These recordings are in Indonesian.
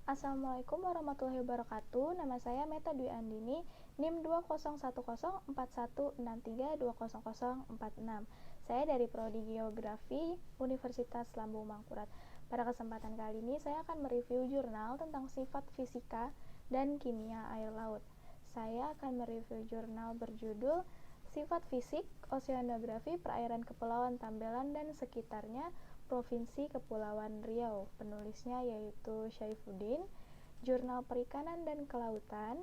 Assalamualaikum warahmatullahi wabarakatuh. Nama saya Meta Dwi Andini, NIM 20104143200046. Saya dari Prodi Geografi Universitas Lambung Mangkurat. Pada kesempatan kali ini saya akan mereview jurnal tentang sifat fisika dan kimia air laut. Saya akan mereview jurnal berjudul Sifat Fisik, Oseanografi, Perairan Kepulauan Tambelan dan Sekitarnya, Provinsi Kepulauan Riau. Penulisnya yaitu Syaifuddin. Jurnal Perikanan dan Kelautan,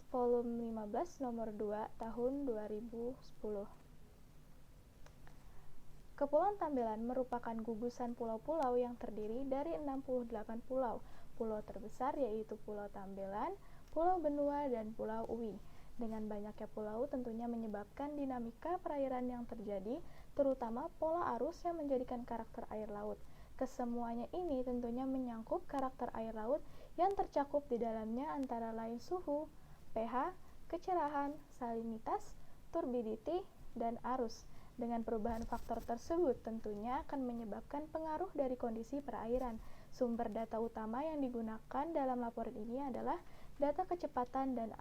volume 15 nomor 2 tahun 2010. Kepulauan Tambelan merupakan gugusan pulau-pulau yang terdiri dari 68 pulau. Pulau terbesar yaitu Pulau Tambelan, Pulau Benua, dan Pulau Uwi. Dengan banyaknya pulau tentunya menyebabkan dinamika perairan yang terjadi, terutama pola arus yang menjadikan karakter air laut. Kesemuanya ini tentunya menyangkut karakter air laut yang tercakup di dalamnya antara lain suhu, pH, kecerahan, salinitas, turbidity, dan arus. Dengan perubahan faktor tersebut tentunya akan menyebabkan pengaruh dari kondisi perairan. Sumber data utama yang digunakan dalam laporan ini adalah data kecepatan dan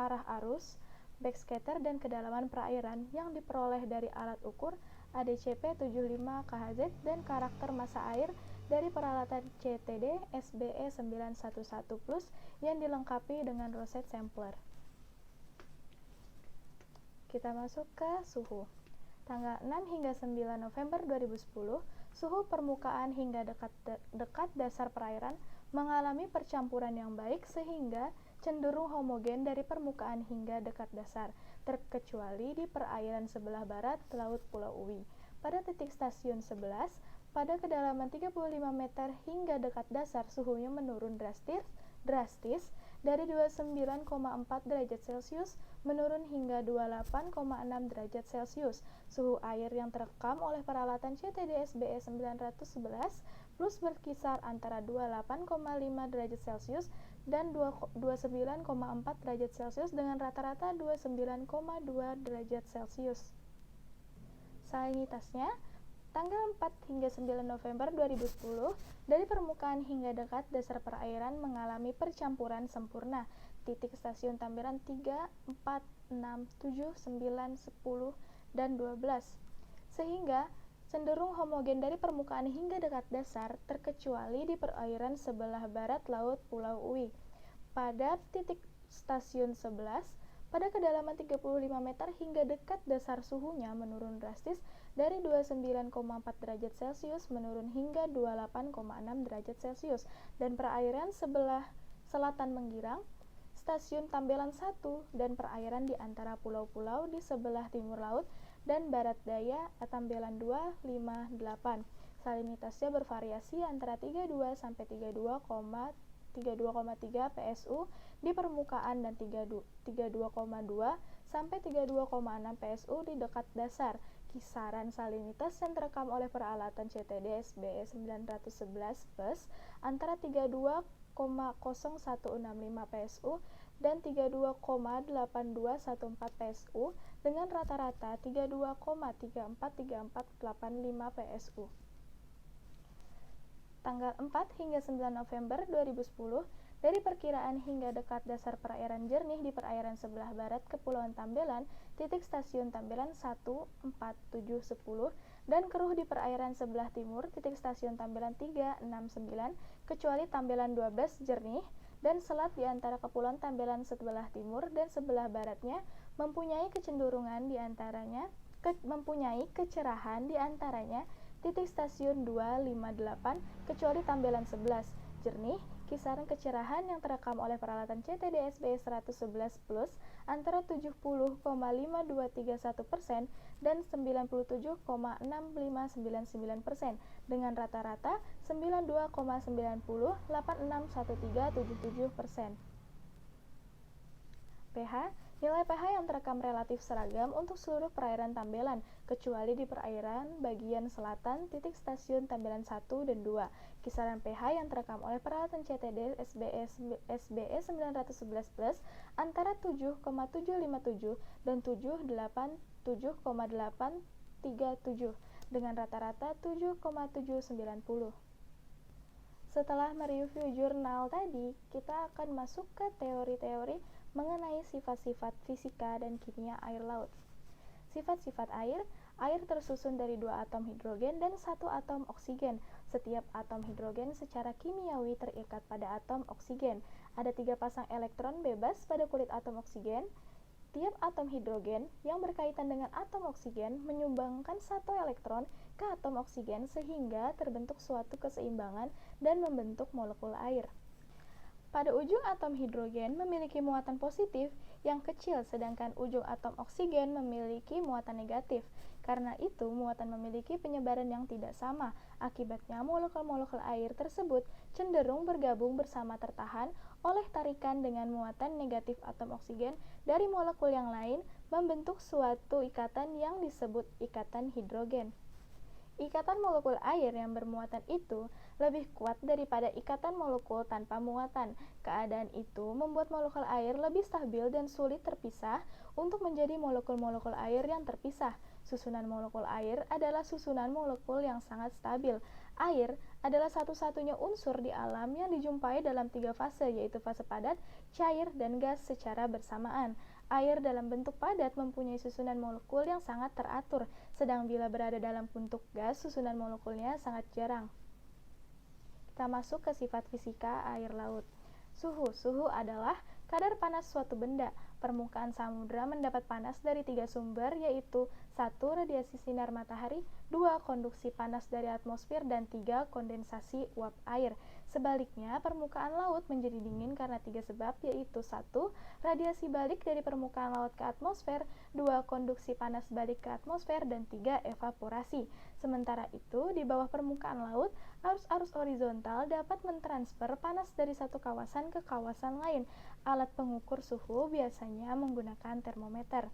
arah arus, backscatter dan kedalaman perairan yang diperoleh dari alat ukur ADCP 75 KHZ dan karakter massa air dari peralatan CTD SBE 911 Plus yang dilengkapi dengan roset sampler. Kita masuk ke suhu. Tanggal 6 hingga 9 November 2010, suhu permukaan hingga dekat dasar perairan mengalami percampuran yang baik sehingga cenderung homogen dari permukaan hingga dekat dasar, terkecuali di perairan sebelah barat Laut Pulau Uwi. Pada titik stasiun 11, pada kedalaman 35 meter hingga dekat dasar suhunya menurun drastis dari 29,4 derajat Celcius menurun hingga 28,6 derajat Celcius. Suhu air yang terekam oleh peralatan CTD SBE 911 Plus berkisar antara 28,5 derajat Celcius dan 29,4 derajat Celcius dengan rata-rata 29,2 derajat Celcius. Salinitasnya, tanggal 4 hingga 9 November 2010, dari permukaan hingga dekat dasar perairan mengalami percampuran sempurna. Titik stasiun Tambelan 3, 4, 6, 7, 9, 10, dan 12. Sehingga cenderung homogen dari permukaan hingga dekat dasar, terkecuali di perairan sebelah barat Laut Pulau Uwi. Pada titik stasiun 11, pada kedalaman 35 meter hingga dekat dasar suhunya menurun drastis dari 29,4 derajat Celcius menurun hingga 28,6 derajat Celcius, dan perairan sebelah selatan menggirang, stasiun Tambelan 1, dan perairan di antara pulau-pulau di sebelah timur laut dan barat daya Tambelan 2, 5, 8. Salinitasnya bervariasi antara 32 sampai 32,3 PSU di permukaan dan 32,2 sampai 32,6 PSU di dekat dasar. Kisaran salinitas yang terekam oleh peralatan CTD SBE 911 Plus antara 32,0165 PSU dan 32,8214 PSU dengan rata-rata 32,343485 PSU. Tanggal 4 hingga 9 November 2010, dari perkiraan hingga dekat dasar perairan jernih di perairan sebelah barat Kepulauan Tambelan, titik stasiun Tambelan 1, 4, 7, 10, dan keruh di perairan sebelah timur, titik stasiun Tambelan 3, 6, 9, kecuali Tambelan 12 jernih, dan selat di antara Kepulauan Tambelan sebelah timur dan sebelah baratnya mempunyai kecerahan di antaranya titik stasiun 258 kecuali Tambelan 11 jernih. Kisaran kecerahan yang terekam oleh peralatan CTD SBE 111 Plus antara 70,5231% dan 97,6599% dengan rata-rata 92,90861377%. pH, nilai pH yang terekam relatif seragam untuk seluruh perairan Tambelan, kecuali di perairan bagian selatan titik stasiun Tambelan 1 dan 2. Kisaran pH yang terekam oleh peralatan CTD SBE 911 Plus antara 7,757 dan 7,837 dengan rata-rata 7,790. Setelah mereview jurnal tadi, kita akan masuk ke teori-teori mengenai sifat-sifat fisika dan kimia air laut. Sifat-sifat air tersusun dari 2 atom hidrogen dan 1 atom oksigen. Setiap atom hidrogen secara kimiawi terikat pada atom oksigen. Ada 3 pasang elektron bebas pada kulit atom oksigen. Tiap atom hidrogen yang berkaitan dengan atom oksigen menyumbangkan 1 elektron ke atom oksigen sehingga terbentuk suatu keseimbangan dan membentuk molekul air. Pada ujung atom hidrogen memiliki muatan positif yang kecil, sedangkan ujung atom oksigen memiliki muatan negatif. Karena itu, muatan memiliki penyebaran yang tidak sama. Akibatnya, molekul-molekul air tersebut cenderung bergabung bersama tertahan oleh tarikan dengan muatan negatif atom oksigen dari molekul yang lain, membentuk suatu ikatan yang disebut ikatan hidrogen. Ikatan molekul air yang bermuatan itu lebih kuat daripada ikatan molekul tanpa muatan. Keadaan itu membuat molekul air lebih stabil dan sulit terpisah untuk menjadi molekul-molekul air yang terpisah. Susunan molekul air adalah susunan molekul yang sangat stabil. Air adalah satu-satunya unsur di alam yang dijumpai dalam 3 fase, yaitu fase padat, cair, dan gas secara bersamaan. Air dalam bentuk padat mempunyai susunan molekul yang sangat teratur, sedang bila berada dalam bentuk gas, susunan molekulnya sangat jarang. Kita masuk ke sifat fisika air laut. Suhu adalah kadar panas suatu benda. Permukaan samudra mendapat panas dari 3 sumber, yaitu 1. Radiasi sinar matahari, 2. Konduksi panas dari atmosfer, dan 3. Kondensasi uap air. Sebaliknya, permukaan laut menjadi dingin karena 3 sebab, yaitu 1. Radiasi balik dari permukaan laut ke atmosfer, 2. Konduksi panas balik ke atmosfer, dan 3. Evaporasi. Sementara itu, di bawah permukaan laut, arus-arus horizontal dapat mentransfer panas dari satu kawasan ke kawasan lain. Alat pengukur suhu biasanya menggunakan termometer.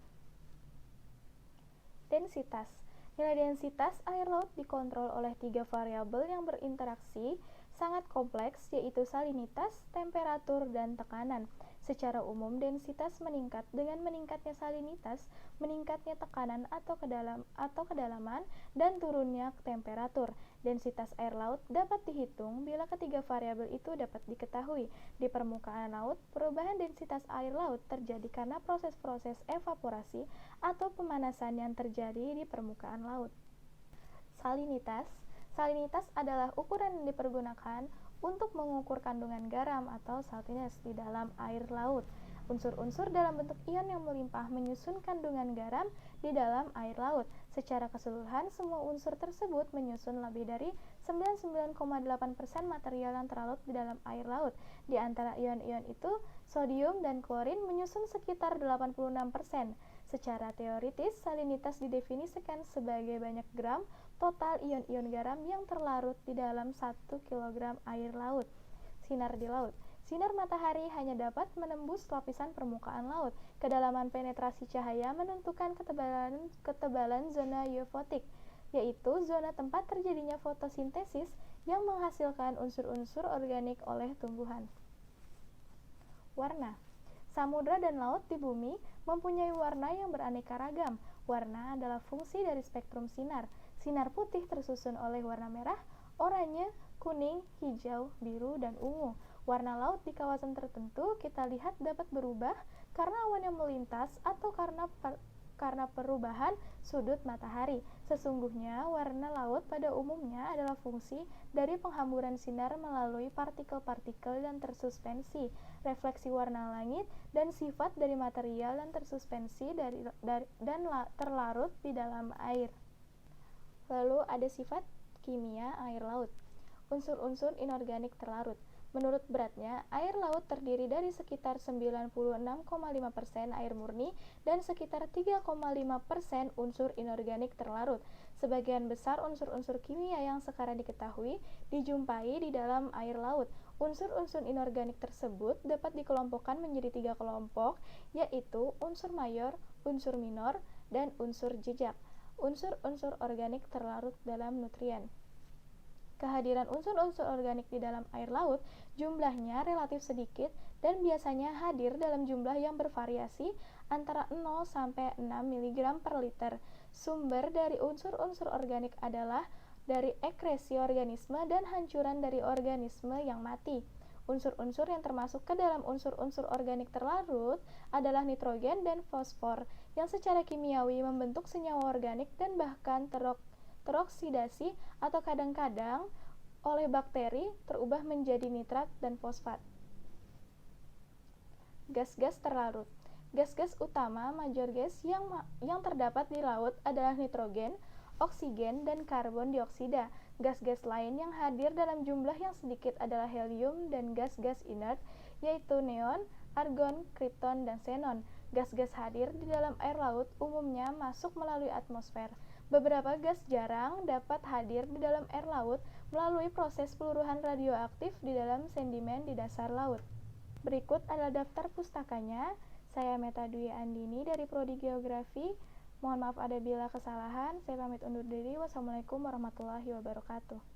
Densitas. Nilai densitas air laut dikontrol oleh 3 variabel yang berinteraksi sangat kompleks, yaitu salinitas, temperatur, dan tekanan. Secara umum, densitas meningkat dengan meningkatnya salinitas, meningkatnya tekanan atau kedalaman, dan turunnya temperatur. Densitas air laut dapat dihitung bila ketiga variabel itu dapat diketahui. Di permukaan laut, perubahan densitas air laut terjadi karena proses-proses evaporasi atau pemanasan yang terjadi di permukaan laut. Salinitas adalah ukuran yang dipergunakan untuk mengukur kandungan garam atau saltiness di dalam air laut. Unsur-unsur dalam bentuk ion yang melimpah menyusun kandungan garam di dalam air laut. Secara keseluruhan, semua unsur tersebut menyusun lebih dari 99,8% material yang terlarut di dalam air laut. Di antara ion-ion itu, sodium dan klorin menyusun sekitar 86%. Secara teoritis, salinitas didefinisikan sebagai banyak gram total ion-ion garam yang terlarut di dalam 1 kg air laut. Sinar di laut. Sinar matahari hanya dapat menembus lapisan permukaan laut. Kedalaman penetrasi cahaya menentukan ketebalan zona eufotik, yaitu zona tempat terjadinya fotosintesis yang menghasilkan unsur-unsur organik oleh tumbuhan. Warna. Samudra dan laut di bumi mempunyai warna yang beraneka ragam. Warna adalah fungsi dari spektrum sinar. Sinar putih tersusun oleh warna merah, oranye, kuning, hijau, biru, dan ungu. Warna laut di kawasan tertentu kita lihat dapat berubah karena awan yang melintas atau karena perubahan sudut matahari. Sesungguhnya, warna laut pada umumnya adalah fungsi dari penghamburan sinar melalui partikel-partikel yang tersuspensi, refleksi warna langit, dan sifat dari material yang tersuspensi dan terlarut di dalam air. Lalu ada sifat kimia air laut. Unsur-unsur inorganik terlarut. Menurut beratnya, air laut terdiri dari sekitar 96,5% air murni dan sekitar 3,5% unsur inorganik terlarut. Sebagian besar unsur-unsur kimia yang sekarang diketahui dijumpai di dalam air laut. Unsur-unsur inorganik tersebut dapat dikelompokkan menjadi 3 kelompok, yaitu unsur mayor, unsur minor, dan unsur jejak. Unsur-unsur organik terlarut dalam nutrien. Kehadiran unsur-unsur organik di dalam air laut jumlahnya relatif sedikit dan biasanya hadir dalam jumlah yang bervariasi antara 0 sampai 6 mg per liter. Sumber dari unsur-unsur organik adalah dari ekresi organisme dan hancuran dari organisme yang mati. Unsur-unsur yang termasuk ke dalam unsur-unsur organik terlarut adalah nitrogen dan fosfor, yang secara kimiawi membentuk senyawa organik dan bahkan teroksidasi atau kadang-kadang oleh bakteri terubah menjadi nitrat dan fosfat. Gas-gas terlarut. Gas-gas utama major gas yang terdapat di laut adalah nitrogen, oksigen, dan karbon dioksida. Gas-gas lain yang hadir dalam jumlah yang sedikit adalah helium dan gas-gas inert, yaitu neon, argon, krypton, dan xenon. Gas-gas hadir di dalam air laut umumnya masuk melalui atmosfer. Beberapa gas jarang dapat hadir di dalam air laut melalui proses peluruhan radioaktif di dalam sedimen di dasar laut. Berikut adalah daftar pustakanya. Saya Meta Dwi Andini dari Prodi Geografi. Mohon maaf ada bila kesalahan. Saya pamit undur diri. Wassalamualaikum warahmatullahi wabarakatuh.